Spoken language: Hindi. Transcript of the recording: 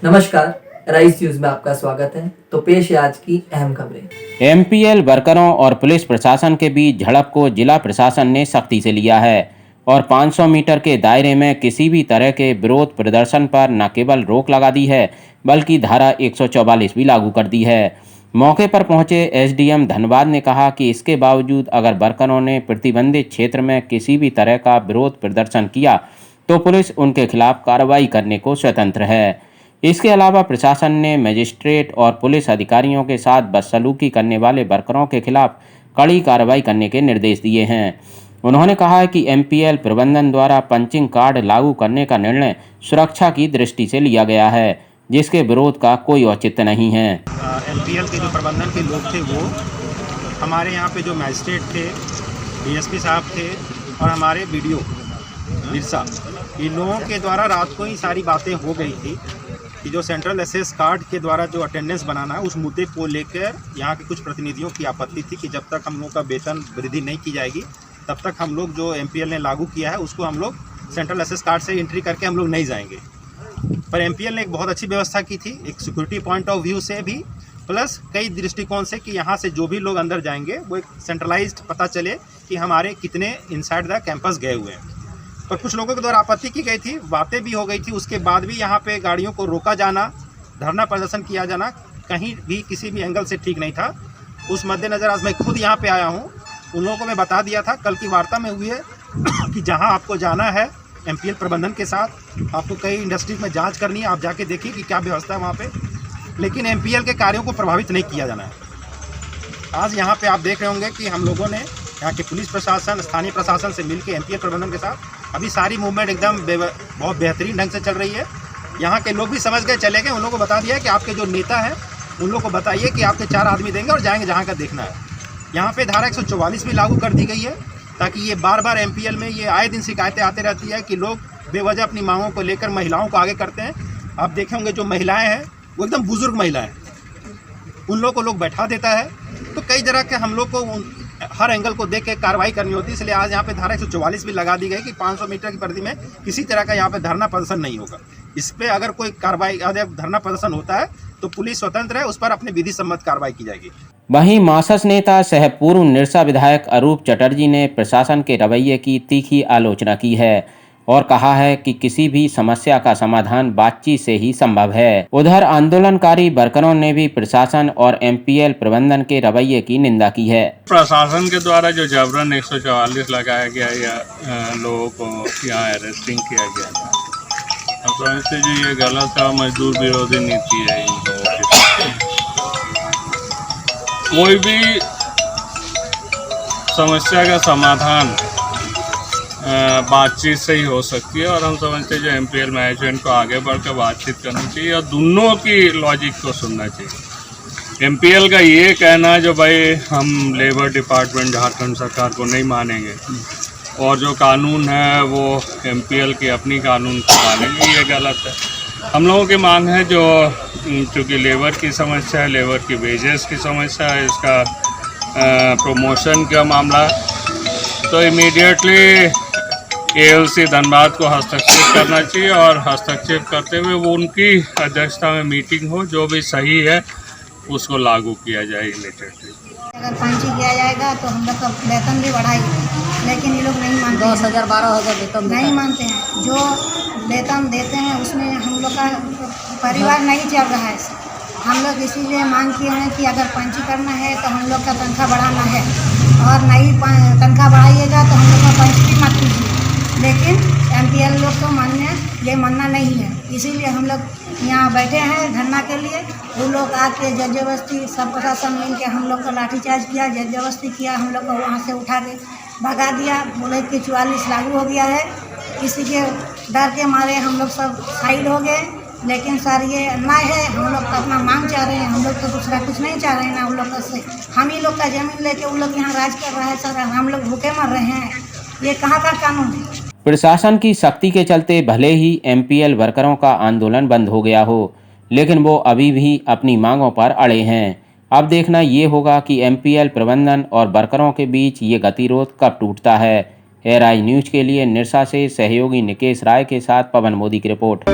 नमस्कार, राइस न्यूज में आपका स्वागत है। तो पेश है आज की अहम खबरें। एमपीएल वर्करों और पुलिस प्रशासन के बीच झड़प को जिला प्रशासन ने सख्ती से लिया है और 500 मीटर के दायरे में किसी भी तरह के विरोध प्रदर्शन पर न केवल रोक लगा दी है बल्कि धारा 144 भी लागू कर दी है। मौके पर पहुंचे एसडीएम धनबाद ने कहा कि इसके बावजूद अगर वर्करों ने प्रतिबंधित क्षेत्र में किसी भी तरह का विरोध प्रदर्शन किया तो पुलिस उनके खिलाफ कार्रवाई करने को स्वतंत्र है। इसके अलावा प्रशासन ने मजिस्ट्रेट और पुलिस अधिकारियों के साथ बदसलूकी करने वाले वर्करों के खिलाफ कड़ी कार्रवाई करने के निर्देश दिए हैं। उन्होंने कहा कि एमपीएल प्रबंधन द्वारा पंचिंग कार्ड लागू करने का निर्णय सुरक्षा की दृष्टि से लिया गया है, जिसके विरोध का कोई औचित्य नहीं है। एमपीएल के जो प्रबंधन के लोग थे वो हमारे यहाँ पे जो मजिस्ट्रेट थे, डीएसपी साहब थे और हमारे बीडीओ बिरसा, इन लोगों के द्वारा रात को ही सारी बातें हो गई थी कि जो सेंट्रल एसेस कार्ड के द्वारा जो अटेंडेंस बनाना है उस मुद्दे को लेकर यहाँ के कुछ प्रतिनिधियों की आपत्ति थी कि जब तक हम लोग का वेतन वृद्धि नहीं की जाएगी तब तक हम लोग जो एमपीएल ने लागू किया है उसको हम लोग सेंट्रल एसेस कार्ड से एंट्री करके हम लोग नहीं जाएंगे। पर एमपीएल ने एक बहुत अच्छी व्यवस्था की थी, एक सिक्योरिटी पॉइंट ऑफ व्यू से भी प्लस कई दृष्टिकोण से कि यहाँ से जो भी लोग अंदर जाएंगे वो एक सेंट्रलाइज्ड पता चले कि हमारे कितने इनसाइड द कैंपस गए हुए हैं। पर कुछ लोगों के द्वारा आपत्ति की गई थी, बातें भी हो गई थी, उसके बाद भी यहाँ पे गाड़ियों को रोका जाना, धरना प्रदर्शन किया जाना कहीं भी किसी भी एंगल से ठीक नहीं था। उस मद्देनज़र आज मैं खुद यहाँ पे आया हूँ। उन लोगों को मैं बता दिया था, कल की वार्ता में हुई है कि जहाँ आपको जाना है एमपीएल प्रबंधन के साथ, आपको कई इंडस्ट्रीज में जाँच करनी है, आप जाके देखिए कि क्या व्यवस्था है वहाँ पर, लेकिन एमपीएल के कार्यों को प्रभावित नहीं किया जाना है। आज यहाँ पर आप देख रहे होंगे कि हम लोगों ने यहाँ के पुलिस प्रशासन, स्थानीय प्रशासन से मिलकर एमपीएल प्रबंधन के साथ अभी सारी मूवमेंट एकदम बहुत बेहतरीन ढंग से चल रही है। यहाँ के लोग भी समझ गए, चले गए, उन लोगों को बता दिया कि आपके जो नेता हैं उन लोगों को बताइए कि आपके 4 आदमी देंगे और जाएंगे जहाँ का देखना है। यहाँ पे धारा 144 भी लागू कर दी गई है ताकि ये बार बार एमपीएल में ये आए दिन शिकायतें आती रहती है कि लोग बेवजह अपनी मांगों को लेकर महिलाओं को आगे करते हैं। आप देखे होंगे जो महिलाएँ हैं वो एकदम बुजुर्ग महिलाएँ, उन लोगों को लोग बैठा देता है। तो कई तरह के हम लोग को हर एंगल को देख के कार्रवाई करनी होती है, इसलिए आज यहाँ पे धारा 144 भी लगा दी गई कि 500 मीटर की परिधि में किसी तरह का यहाँ पे धरना प्रदर्शन नहीं होगा। इस पे अगर कोई कार्रवाई, अगर धरना प्रदर्शन होता है तो पुलिस स्वतंत्र है, उस पर अपनी विधि सम्मत कार्रवाई की जाएगी। वहीं मासस नेता सह पूर्व निरसा विधायक अरूप चटर्जी ने प्रशासन के रवैये की तीखी आलोचना की है और कहा है कि किसी भी समस्या का समाधान बातचीत से ही संभव है। उधर आंदोलनकारी वर्करों ने भी प्रशासन और एमपीएल प्रबंधन के रवैये की निंदा की है। प्रशासन के द्वारा जो जबरन 144 लगाया गया या लोगों को यहाँ अरेस्टिंग किया गया, अब समझते जी ये गलत है, मजदूर विरोधी नीति है। इन लोगों की कोई भी समस्या का समाधान बातचीत से ही हो सकती है और हम समझते हैं जो एमपीएल मैनेजमेंट को आगे बढ़कर बातचीत करनी चाहिए और दोनों की लॉजिक को सुनना चाहिए। एमपीएल का ये कहना जो भाई हम लेबर डिपार्टमेंट झारखंड सरकार को नहीं मानेंगे और जो कानून है वो एमपीएल की अपनी कानून को मानेंगे, ये गलत है। हम लोगों की मांग है जो चूँकि लेबर की समस्या है, लेबर की वेजेस की समस्या है, इसका प्रमोशन का मामला, तो इमीडिएटली एएलसी धनबाद को हस्तक्षेप करना चाहिए और हस्तक्षेप करते हुए वो उनकी अध्यक्षता में मीटिंग हो, जो भी सही है उसको लागू किया जाए इमीडिएटली। अगर पंचिंग किया जाएगा तो हम लोग का वेतन भी बढ़ाएगी, लेकिन ये लोग नहीं मानते। 10,000-12,000 वेतन नहीं मानते हैं। जो वेतन देते हैं उसमें हम लोग का परिवार नहीं चल रहा है। हम लोग इसीलिए मांग किए हैं कि अगर पंचिंग करना है तो हम लोग का तनख्वाह बढ़ाना है और नहीं तनख्वाह बढ़ाइएगा तो हम लोग का पंचिंग मत कीजिए। लेकिन एमपीएल लोग को ये मानना नहीं है, इसीलिए हम लोग यहाँ बैठे हैं धरना के लिए। वो लोग आके जबरदस्ती सब प्रशासन मिल के हम लोग का लाठीचार्ज किया, जबरदस्ती किया, हम लोग को वहाँ से उठा के भगा दिया। बोले कि 44 लागू हो गया है, किसी के डर के मारे हम लोग सब साइड हो गए। लेकिन सर ये अन्याय है, हम लोग तो अपना मांग चाह रहे हैं, हम लोग तो दूसरा कुछ नहीं चाह रहे हैं ना। उन लोग से हम ही लोग का ज़मीन लेके उन लोग यहाँ राज कर रहा है सर, हम लोग भूखे मर रहे हैं। ये कहाँ का कानून है? प्रशासन की सख्ती के चलते भले ही एमपीएल वर्करों का आंदोलन बंद हो गया हो, लेकिन वो अभी भी अपनी मांगों पर अड़े हैं। अब देखना ये होगा कि एमपीएल प्रबंधन और वर्करों के बीच ये गतिरोध कब टूटता है। एयर आई न्यूज के लिए निरसा से सहयोगी निकेश राय के साथ पवन मोदी की रिपोर्ट।